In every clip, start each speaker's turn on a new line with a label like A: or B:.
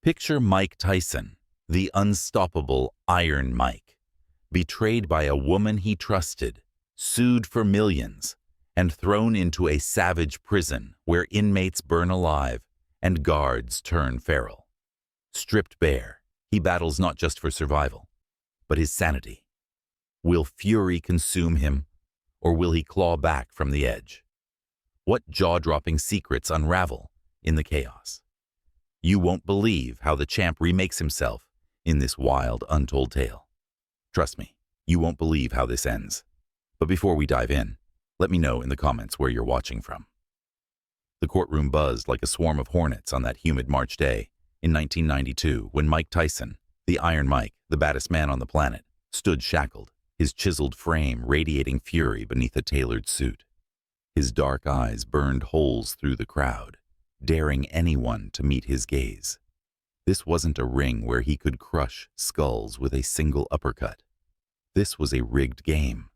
A: Picture Mike Tyson, the unstoppable Iron Mike, betrayed by a woman he trusted, sued for millions, and thrown into a savage prison where inmates burn alive and guards turn feral. Stripped bare, he battles not just for survival, but his sanity. Will fury consume him, or will he claw back from the edge? What jaw-dropping secrets unravel in the chaos? You won't believe how the champ remakes himself in this wild, untold tale. Trust me, you won't believe how this ends. But before we dive in, let me know in the comments where you're watching from. The courtroom buzzed like a swarm of hornets on that humid March day in 1992 when Mike Tyson, the Iron Mike, the baddest man on the planet, stood shackled, his chiseled frame radiating fury beneath a tailored suit. His dark eyes burned holes through the crowd, daring anyone to meet his gaze. This wasn't a ring where he could crush skulls with a single uppercut. This was a rigged game,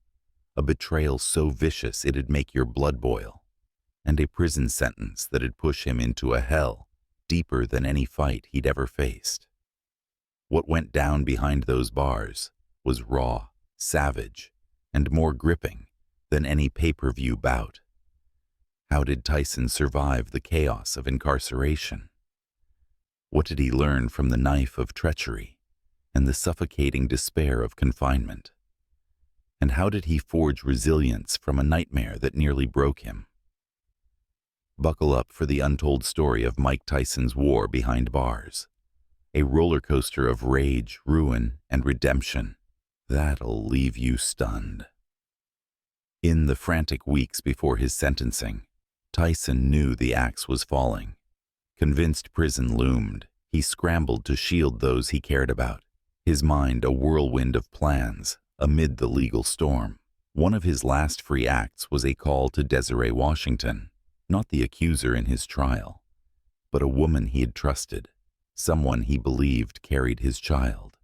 A: a betrayal so vicious it'd make your blood boil, and a prison sentence that'd push him into a hell deeper than any fight he'd ever faced. What went down behind those bars was raw, savage, and more gripping than any pay-per-view bout. How did Tyson survive the chaos of incarceration? What did he learn from the knife of treachery and the suffocating despair of confinement? And how did he forge resilience from a nightmare that nearly broke him? Buckle up for the untold story of Mike Tyson's war behind bars, a roller coaster of rage, ruin, and redemption that'll leave you stunned. In the frantic weeks before his sentencing, Tyson knew the axe was falling. Convinced prison loomed, he scrambled to shield those he cared about, his mind a whirlwind of plans amid the legal storm. One of his last free acts was a call to Desiree Washington, not the accuser in his trial, but a woman he had trusted, someone he believed carried his child.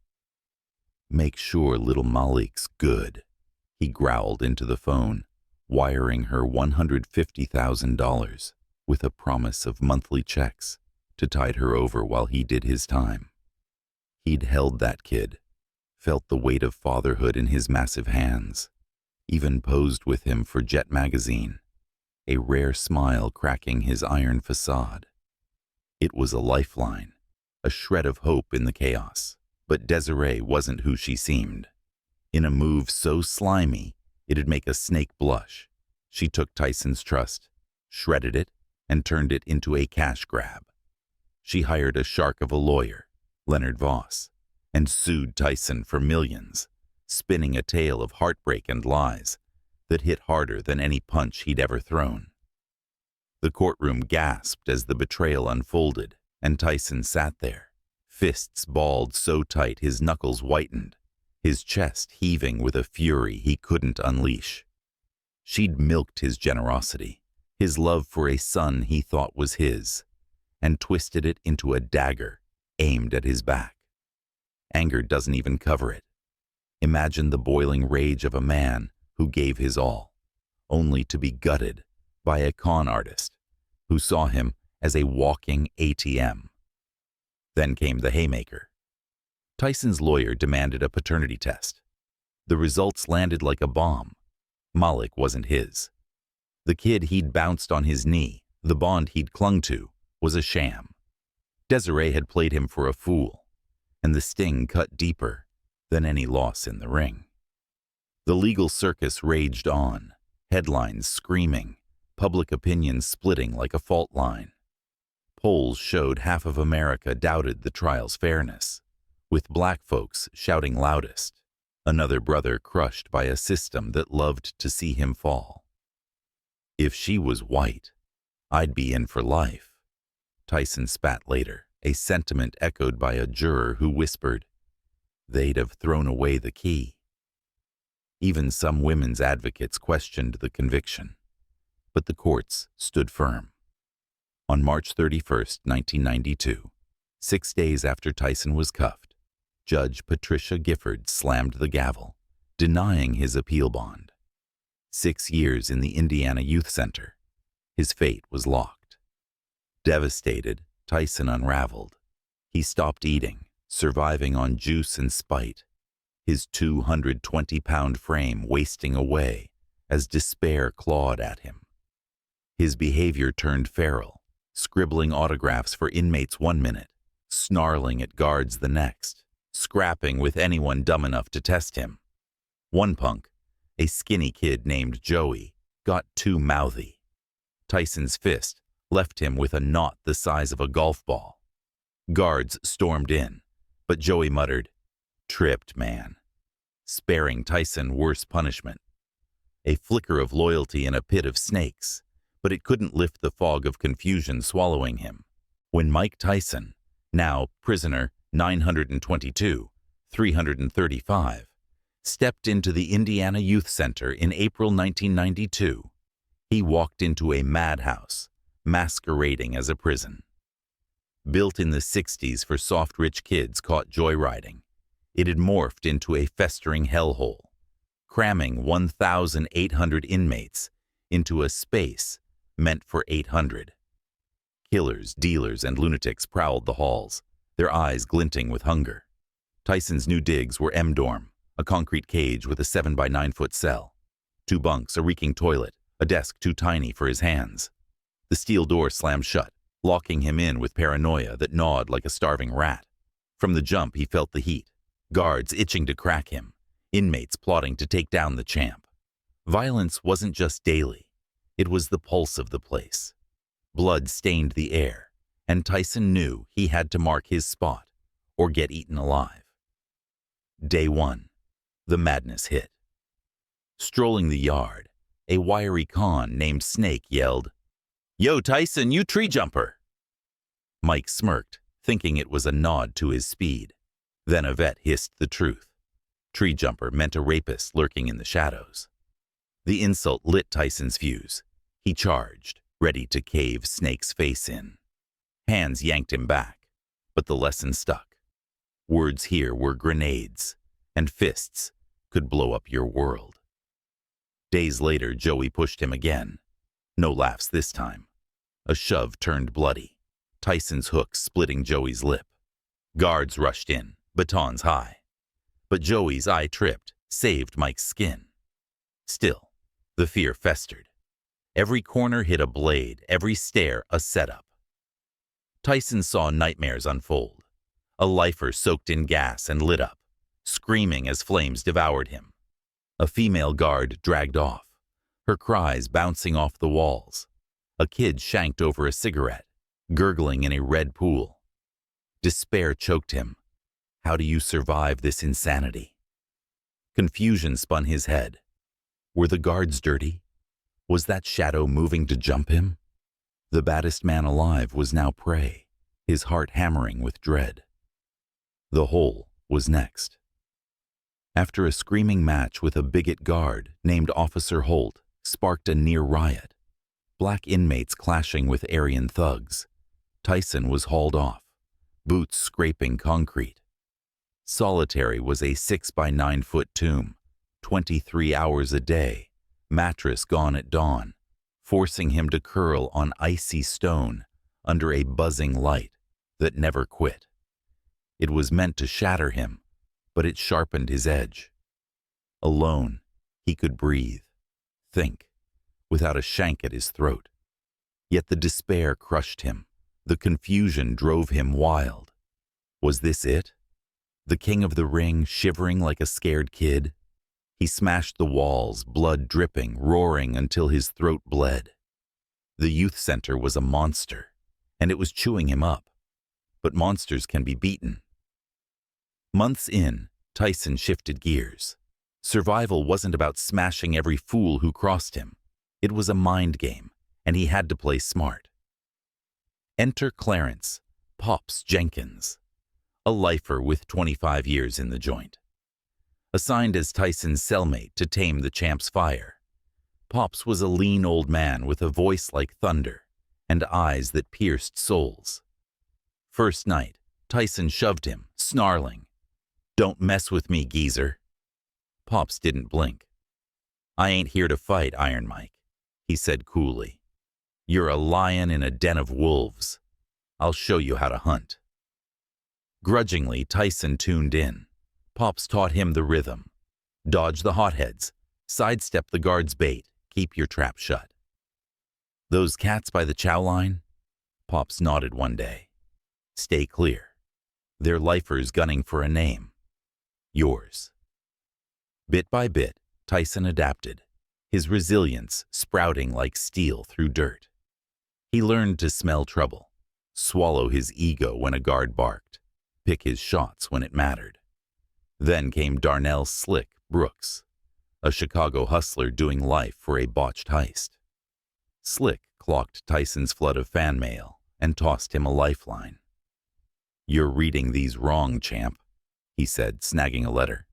A: "Make sure little Malik's good," he growled into the phone, wiring her $150,000 with a promise of monthly checks to tide her over while he did his time. He'd held that kid, felt the weight of fatherhood in his massive hands, even posed with him for Jet magazine, a rare smile cracking his iron facade. It was a lifeline, a shred of hope in the chaos, but Desiree wasn't who she seemed. In a move so slimy, it'd make a snake blush, she took Tyson's trust, shredded it, and turned it into a cash grab. She hired a shark of a lawyer, Leonard Voss, and sued Tyson for millions, spinning a tale of heartbreak and lies that hit harder than any punch he'd ever thrown. The courtroom gasped as the betrayal unfolded, and Tyson sat there, fists balled so tight his knuckles whitened, his chest heaving with a fury he couldn't unleash. She'd milked his generosity, his love for a son he thought was his, and twisted it into a dagger aimed at his back. Anger doesn't even cover it. Imagine the boiling rage of a man who gave his all, only to be gutted by a con artist who saw him as a walking ATM. Then came the haymaker. Tyson's lawyer demanded a paternity test. The results landed like a bomb. Malik wasn't his. The kid he'd bounced on his knee, the bond he'd clung to, was a sham. Desiree had played him for a fool, and the sting cut deeper than any loss in the ring. The legal circus raged on, headlines screaming, public opinion splitting like a fault line. Polls showed half of America doubted the trial's fairness, with black folks shouting loudest, another brother crushed by a system that loved to see him fall. "If she was white, I'd be in for life," Tyson spat later, a sentiment echoed by a juror who whispered, "They'd have thrown away the key." Even some women's advocates questioned the conviction, but the courts stood firm. On March 31, 1992, 6 days after Tyson was cuffed, Judge Patricia Gifford slammed the gavel, denying his appeal bond. 6 years in the Indiana Youth Center, his fate was locked. Devastated, Tyson unraveled. He stopped eating, surviving on juice and spite, his 220-pound frame wasting away as despair clawed at him. His behavior turned feral, scribbling autographs for inmates 1 minute, snarling at guards the next, scrapping with anyone dumb enough to test him. One punk, a skinny kid named Joey, got too mouthy. Tyson's fist left him with a knot the size of a golf ball. Guards stormed in, but Joey muttered, "Tripped, man," sparing Tyson worse punishment. A flicker of loyalty in a pit of snakes, but it couldn't lift the fog of confusion swallowing him. When Mike Tyson, now prisoner 922, 335, stepped into the Indiana Youth Center in April 1992, he walked into a madhouse masquerading as a prison. Built in the 60s for soft rich kids caught joyriding, it had morphed into a festering hellhole, cramming 1,800 inmates into a space meant for 800. Killers, dealers, and lunatics prowled the halls, their eyes glinting with hunger. Tyson's new digs were M-dorm, a concrete cage with a 7 by 9 foot cell, 2 bunks, a reeking toilet, a desk too tiny for his hands. The steel door slammed shut, locking him in with paranoia that gnawed like a starving rat. From the jump, he felt the heat, guards itching to crack him, inmates plotting to take down the champ. Violence wasn't just daily, it was the pulse of the place. Blood stained the air, and Tyson knew he had to mark his spot or get eaten alive. Day 1. The madness hit. Strolling the yard, a wiry con named Snake yelled, "Yo, Tyson, you tree jumper!" Mike smirked, thinking it was a nod to his speed. Then a vet hissed the truth. Tree jumper meant a rapist lurking in the shadows. The insult lit Tyson's fuse. He charged, ready to cave Snake's face in. Hands yanked him back, but the lesson stuck. Words here were grenades, and fists could blow up your world. Days later, Joey pushed him again. No laughs this time. A shove turned bloody, Tyson's hook splitting Joey's lip. Guards rushed in, batons high. But Joey's eye tripped, saved Mike's skin. Still, the fear festered. Every corner hit a blade, every stare a setup. Tyson saw nightmares unfold. A lifer soaked in gas and lit up, screaming as flames devoured him. A female guard dragged off, her cries bouncing off the walls. A kid shanked over a cigarette, gurgling in a red pool. Despair choked him. How do you survive this insanity? Confusion spun his head. Were the guards dirty? Was that shadow moving to jump him? The baddest man alive was now prey, his heart hammering with dread. The hole was next. After a screaming match with a bigot guard named Officer Holt sparked a near riot, black inmates clashing with Aryan thugs, Tyson was hauled off, boots scraping concrete. Solitary was a 6 by 9 foot tomb, 23 hours a day, mattress gone at dawn, forcing him to curl on icy stone under a buzzing light that never quit. It was meant to shatter him, but it sharpened his edge. Alone, he could breathe, think, without a shank at his throat. Yet the despair crushed him, the confusion drove him wild. Was this it? The king of the ring shivering like a scared kid? He smashed the walls, blood dripping, roaring until his throat bled. The youth center was a monster, and it was chewing him up. But monsters can be beaten. Months in, Tyson shifted gears. Survival wasn't about smashing every fool who crossed him. It was a mind game, and he had to play smart. Enter Clarence, Pops Jenkins, a lifer with 25 years in the joint. Assigned as Tyson's cellmate to tame the champ's fire, Pops was a lean old man with a voice like thunder and eyes that pierced souls. First night, Tyson shoved him, snarling, "Don't mess with me, geezer." Pops didn't blink. "I ain't here to fight, Iron Mike," he said coolly. "You're a lion in a den of wolves. I'll show you how to hunt." Grudgingly, Tyson tuned in. Pops taught him the rhythm. Dodge the hotheads. Sidestep the guard's bait. Keep your trap shut. Those cats by the chow line? Pops nodded one day. Stay clear. They're lifers gunning for a name. Yours. Bit by bit, Tyson adapted, his resilience sprouting like steel through dirt. He learned to smell trouble, swallow his ego when a guard barked, pick his shots when it mattered. Then came Darnell Slick Brooks, a Chicago hustler doing life for a botched heist. Slick clocked Tyson's flood of fan mail and tossed him a lifeline. "You're reading these wrong, champ," he said, snagging a letter.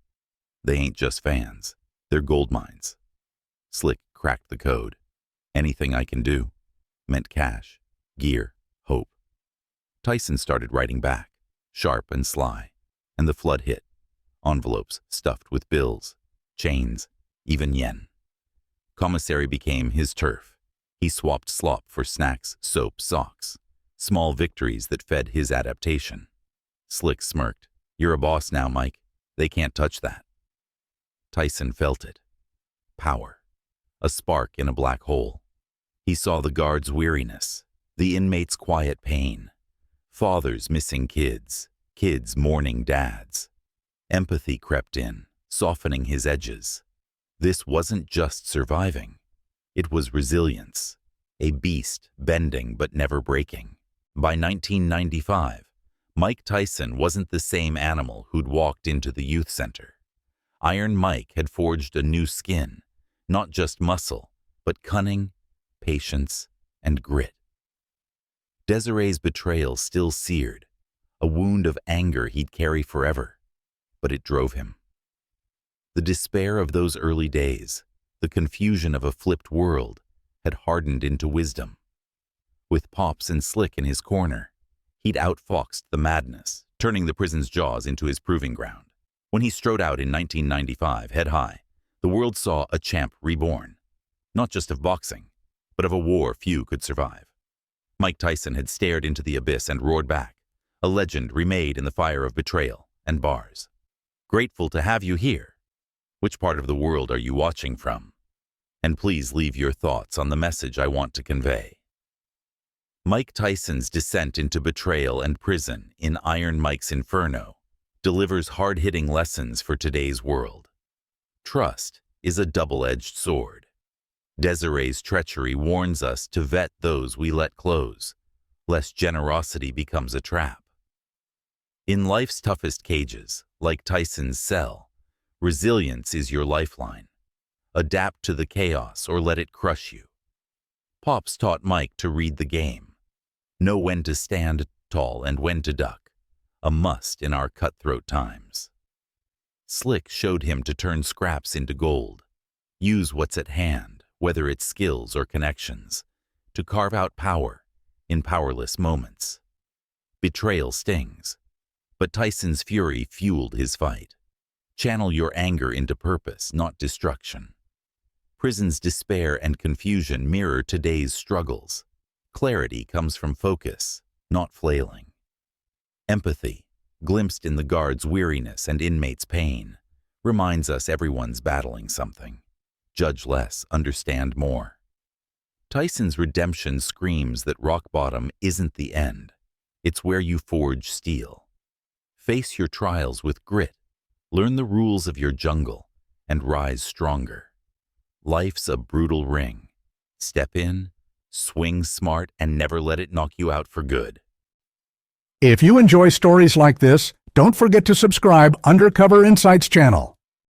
A: "They ain't just fans. They're gold mines." Slick cracked the code. "Anything I can do" meant cash, gear, hope. Tyson started writing back, sharp and sly, and the flood hit. Envelopes stuffed with bills, chains, even yen. Commissary became his turf. He swapped slop for snacks, soap, socks. Small victories that fed his adaptation. Slick smirked. "You're a boss now, Mike. They can't touch that." Tyson felt it. Power. A spark in a black hole. He saw the guard's weariness, the inmates' quiet pain, fathers missing kids, kids mourning dads. Empathy crept in, softening his edges. This wasn't just surviving. It was resilience, a beast bending but never breaking. By 1995, Mike Tyson wasn't the same animal who'd walked into the youth center. Iron Mike had forged a new skin, not just muscle, but cunning, patience, and grit. Desiree's betrayal still seared, a wound of anger he'd carry forever, but it drove him. The despair of those early days, the confusion of a flipped world, had hardened into wisdom. With Pops and Slick in his corner, he'd outfoxed the madness, turning the prison's jaws into his proving ground. When he strode out in 1995, head high, the world saw a champ reborn, not just of boxing, but of a war few could survive. Mike Tyson had stared into the abyss and roared back, a legend remade in the fire of betrayal and bars. "Grateful to have you here. Which part of the world are you watching from? And please leave your thoughts on the message I want to convey." Mike Tyson's descent into betrayal and prison in Iron Mike's Inferno delivers hard-hitting lessons for today's world. Trust is a double-edged sword. Desiree's treachery warns us to vet those we let close, lest generosity becomes a trap. In life's toughest cages, like Tyson's cell, resilience is your lifeline. Adapt to the chaos or let it crush you. Pops taught Mike to read the game. Know when to stand tall and when to duck, a must in our cutthroat times. Slick showed him to turn scraps into gold. Use what's at hand, whether it's skills or connections, to carve out power in powerless moments. Betrayal stings, but Tyson's fury fueled his fight. Channel your anger into purpose, not destruction. Prison's despair and confusion mirror today's struggles. Clarity comes from focus, not flailing. Empathy, glimpsed in the guard's weariness and inmates' pain, reminds us everyone's battling something. Judge less, understand more. Tyson's redemption screams that rock bottom isn't the end. It's where you forge steel. Face your trials with grit, learn the rules of your jungle, and rise stronger. Life's a brutal ring. Step in, swing smart, and never let it knock you out for good.
B: If you enjoy stories like this, don't forget to subscribe Undercover Insights channel.